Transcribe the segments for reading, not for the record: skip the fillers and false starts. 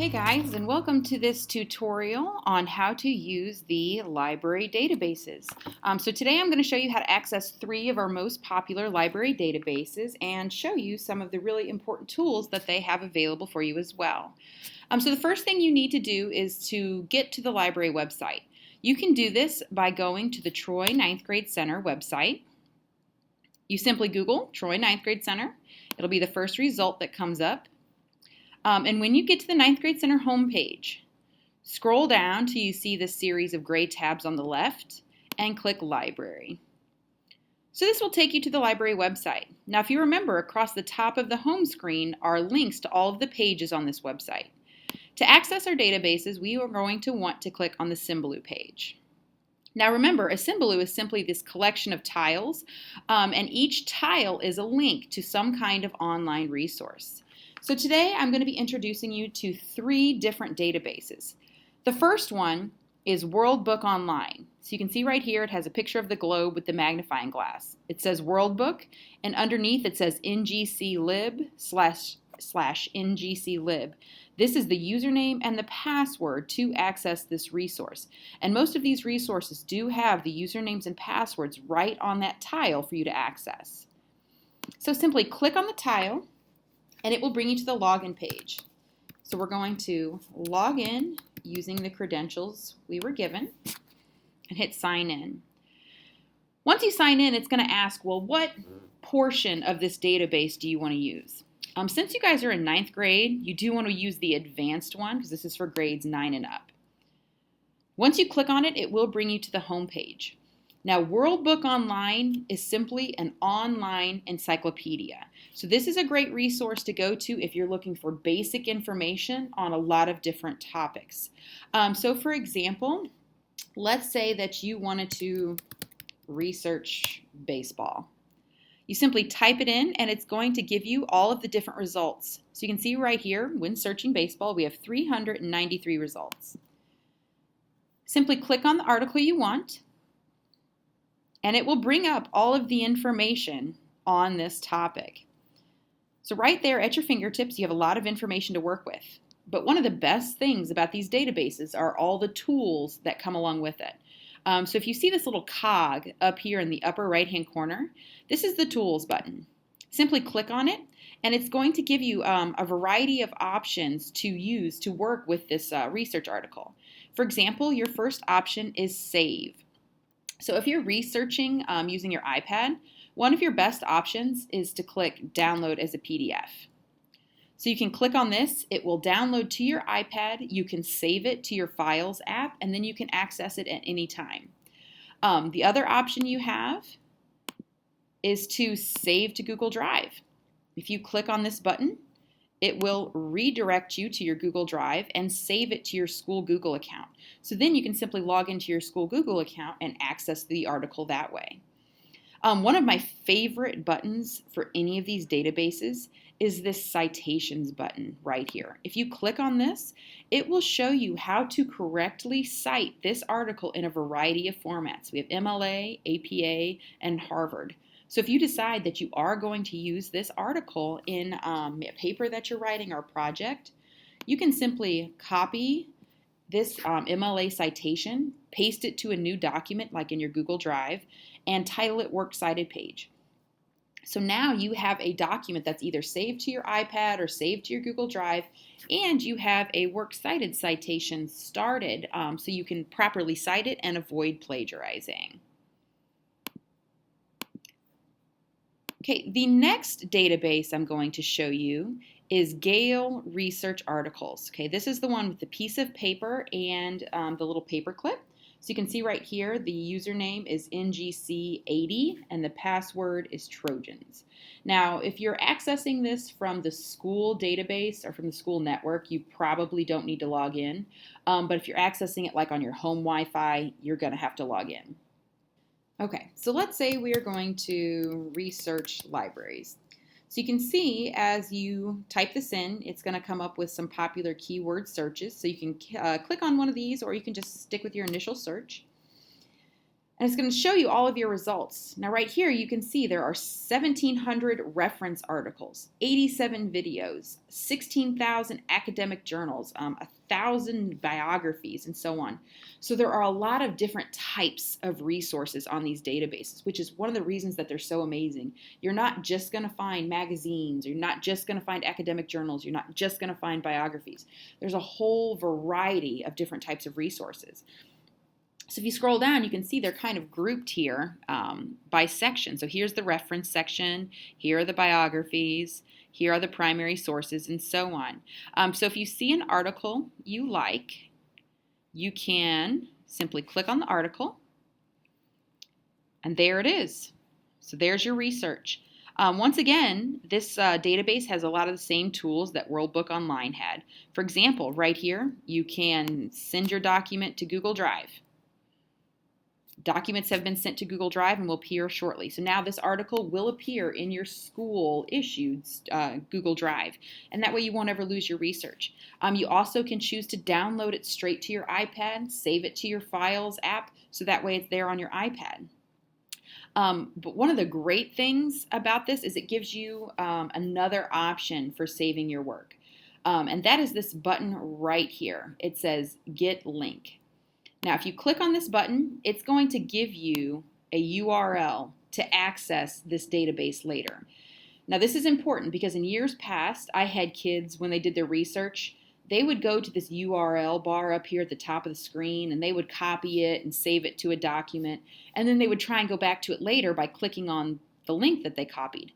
Hey guys, and welcome to this tutorial on how to use the library databases. So today I'm going to show you how to access 3 of our most popular library databases and show you some of the really important tools that they have available for you as well. So the first thing you need to do is to get to the library website. You can do this by going to the Troy 9th Grade Center website. You simply Google Troy 9th Grade Center. It'll be the first result that comes up. And when you get to the 9th Grade Center homepage, scroll down till you see this series of gray tabs on the left and click Library. So this will take you to the library website. Now if you remember, across the top of the home screen are links to all of the pages on this website. To access our databases, we are going to want to click on the Symbaloo page. Now remember, a Symbaloo is simply this collection of tiles, and each tile is a link to some kind of online resource. So today I'm going to be introducing you to 3 different databases. The first one is World Book Online. So you can see right here it has a picture of the globe with the magnifying glass. It says World Book, and underneath it says NGC lib / NGC lib. This is the username and the password to access this resource. And most of these resources do have the usernames and passwords right on that tile for you to access. So simply click on the tile, and it will bring you to the login page. So we're going to log in using the credentials we were given and hit sign in. Once you sign in, it's going to ask, well, what portion of this database do you want to use? Since you guys are in 9th grade, you do want to use the advanced one because this is for grades 9 and up. Once you click on it, it will bring you to the home page. Now, World Book Online is simply an online encyclopedia. So this is a great resource to go to if you're looking for basic information on a lot of different topics. So for example, let's say that you wanted to research baseball. You simply type it in and it's going to give you all of the different results. So you can see right here, when searching baseball, we have 393 results. Simply click on the article you want, and it will bring up all of the information on this topic. So right there at your fingertips, you have a lot of information to work with. But one of the best things about these databases are all the tools that come along with it. So if you see this little cog up here in the upper right-hand corner, this is the Tools button. Simply click on it, and it's going to give you a variety of options to use to work with this research article. For example, your first option is Save. So if you're researching using your iPad, one of your best options is to click Download as a PDF. So you can click on this, it will download to your iPad, you can save it to your Files app, and then you can access it at any time. The other option you have is to save to Google Drive. If you click on this button, it will redirect you to your Google Drive and save it to your school Google account. So then you can simply log into your school Google account and access the article that way. One of my favorite buttons for any of these databases is this Citations button right here. If you click on this, it will show you how to correctly cite this article in a variety of formats. We have MLA, APA, and Harvard. So if you decide that you are going to use this article in a paper that you're writing or a project, you can simply copy this MLA citation, paste it to a new document like in your Google Drive, and title it Works Cited Page. So now you have a document that's either saved to your iPad or saved to your Google Drive, and you have a Works Cited citation started so you can properly cite it and avoid plagiarizing. Okay, the next database I'm going to show you is Gale Research Articles. Okay, this is the one with the piece of paper and the little paper clip. So you can see right here the username is NGC80 and the password is Trojans. Now, if you're accessing this from the school database or from the school network, you probably don't need to log in. But if you're accessing it like on your home Wi-Fi, you're going to have to log in. Okay, so let's say we are going to research libraries. So you can see as you type this in, it's going to come up with some popular keyword searches. So you can click on one of these, or you can just stick with your initial search. And it's going to show you all of your results. Now right here you can see there are 1,700 reference articles, 87 videos, 16,000 academic journals, 1,000 biographies, and so on. So there are a lot of different types of resources on these databases, which is one of the reasons that they're so amazing. You're not just going to find magazines, you're not just going to find academic journals, you're not just going to find biographies. There's a whole variety of different types of resources. So if you scroll down, you can see they're kind of grouped here by section. So here's the reference section, here are the biographies, here are the primary sources, and so on. So if you see an article you like, you can simply click on the article, and there it is. So there's your research. Once again, this database has a lot of the same tools that World Book Online had. For example, right here, you can send your document to Google Drive. Documents have been sent to Google Drive and will appear shortly. So now this article will appear in your school-issued Google Drive, and that way you won't ever lose your research. You also can choose to download it straight to your iPad, save it to your Files app, so that way it's there on your iPad. But one of the great things about this is it gives you another option for saving your work, and that is this button right here. It says Get Link. Now, if you click on this button, it's going to give you a URL to access this database later. Now, this is important because in years past, I had kids, when they did their research, they would go to this URL bar up here at the top of the screen, and they would copy it and save it to a document, and then they would try and go back to it later by clicking on the link that they copied.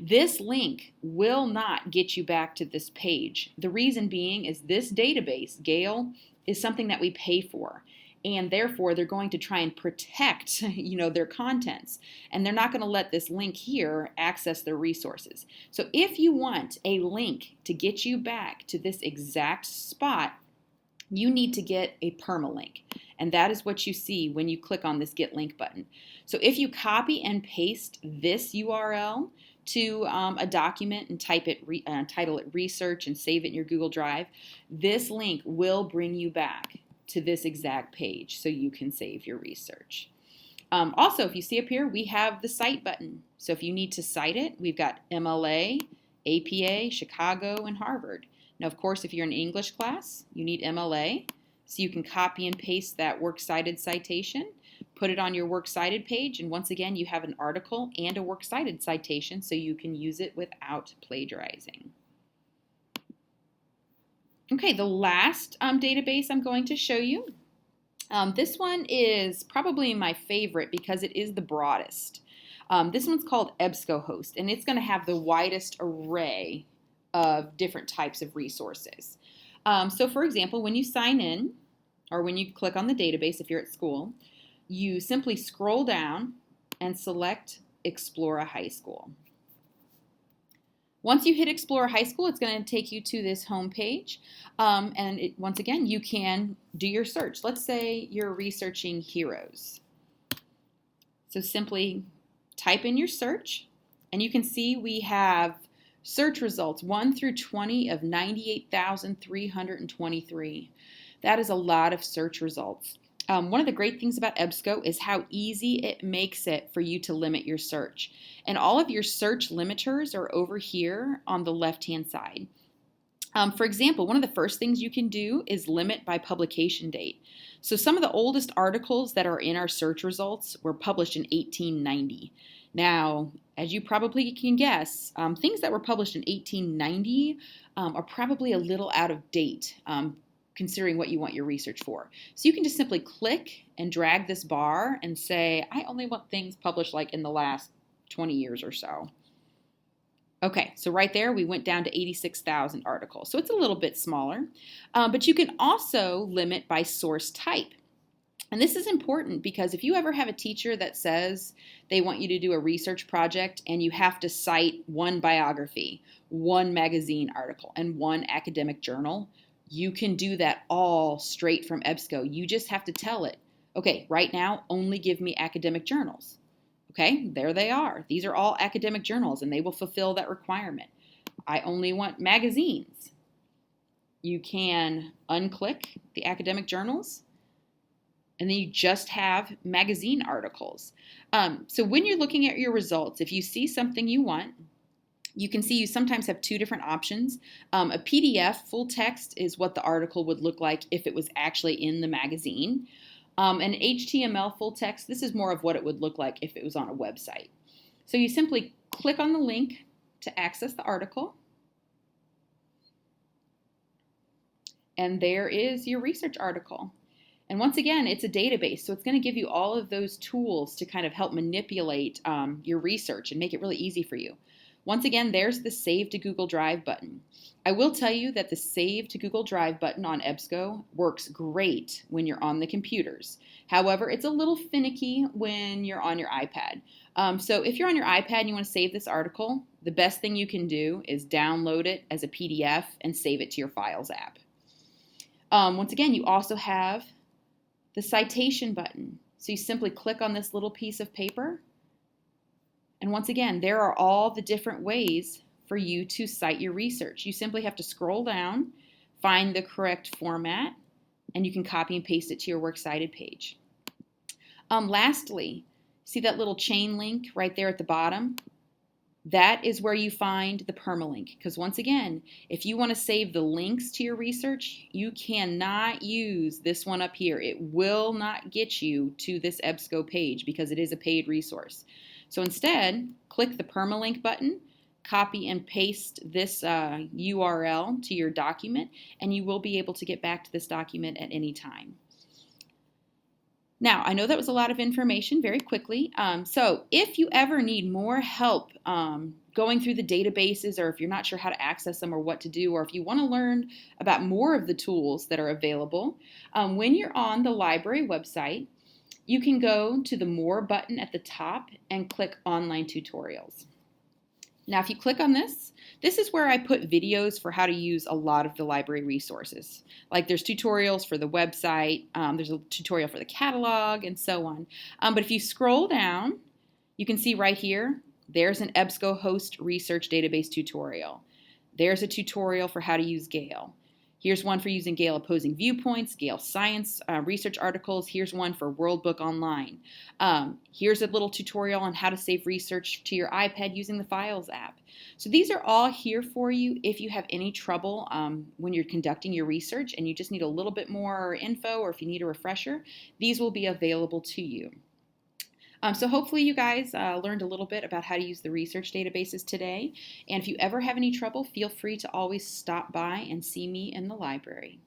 This link will not get you back to this page. The reason being is this database, Gale, is something that we pay for. And therefore, they're going to try and protect, their contents. And they're not going to let this link here access their resources. So if you want a link to get you back to this exact spot, you need to get a permalink. And that is what you see when you click on this Get Link button. So if you copy and paste this URL to a document and title it Research and save it in your Google Drive, this link will bring you back to this exact page so you can save your research. Also, if you see up here, we have the Cite button. So if you need to cite it, we've got MLA, APA, Chicago, and Harvard. Now, of course, if you're in English class, you need MLA. So you can copy and paste that works cited citation, put it on your works cited page, and once again, you have an article and a works cited citation so you can use it without plagiarizing. Okay, the last database I'm going to show you. This one is probably my favorite because it is the broadest. This one's called EBSCO Host, and it's going to have the widest array of different types of resources. So for example, when you sign in, or when you click on the database if you're at school, you simply scroll down and select Explore a High School. Once you hit Explore High School, it's going to take you to this home page. Once again, you can do your search. Let's say you're researching heroes. So simply type in your search, and you can see we have search results 1 through 20 of 98,323. That is a lot of search results. One of the great things about EBSCO is how easy it makes it for you to limit your search. And all of your search limiters are over here on the left-hand side. For example, one of the first things you can do is limit by publication date. So some of the oldest articles that are in our search results were published in 1890. Now, as you probably can guess, things that were published in 1890 are probably a little out of date, considering what you want your research for. So you can just simply click and drag this bar and say, I only want things published like in the last 20 years or so. Okay, so right there we went down to 86,000 articles. So it's a little bit smaller, but you can also limit by source type. And this is important because if you ever have a teacher that says they want you to do a research project and you have to cite one biography, one magazine article, and one academic journal, you can do that all straight from EBSCO. You just have to tell it, okay, right now, only give me academic journals. Okay, there they are. These are all academic journals, and they will fulfill that requirement. I only want magazines. You can unclick the academic journals, and then you just have magazine articles. So when you're looking at your results, if you see something you want, you can see you sometimes have two different options. A PDF full text is what the article would look like if it was actually in the magazine. An HTML full text, this is more of what it would look like if it was on a website. So you simply click on the link to access the article. And there is your research article. And once again, it's a database, so it's going to give you all of those tools to kind of help manipulate your research and make it really easy for you. Once again, there's the Save to Google Drive button. I will tell you that the Save to Google Drive button on EBSCO works great when you're on the computers. However, it's a little finicky when you're on your iPad. So if you're on your iPad and you want to save this article, the best thing you can do is download it as a PDF and save it to your Files app. Once again, you also have the citation button. So you simply click on this little piece of paper. And once again, there are all the different ways for you to cite your research. You simply have to scroll down, find the correct format, and you can copy and paste it to your Works Cited page. Lastly, see that little chain link right there at the bottom? That is where you find the permalink, because once again, if you want to save the links to your research, you cannot use this one up here. It will not get you to this EBSCO page because it is a paid resource. So instead, click the permalink button, copy and paste this URL to your document, and you will be able to get back to this document at any time. Now, I know that was a lot of information very quickly, so if you ever need more help going through the databases, or if you're not sure how to access them or what to do, or if you want to learn about more of the tools that are available, when you're on the library website, you can go to the More button at the top and click Online Tutorials. Now, if you click on this, this is where I put videos for how to use a lot of the library resources. Like there's tutorials for the website, there's a tutorial for the catalog, and so on. But if you scroll down, you can see right here, there's an EBSCO host research database tutorial. There's a tutorial for how to use Gale. Here's one for using Gale opposing viewpoints, Gale science research articles. Here's one for World Book Online. Here's a little tutorial on how to save research to your iPad using the Files app. So these are all here for you if you have any trouble when you're conducting your research and you just need a little bit more info, or if you need a refresher, these will be available to you. So hopefully you guys learned a little bit about how to use the research databases today. And if you ever have any trouble, feel free to always stop by and see me in the library.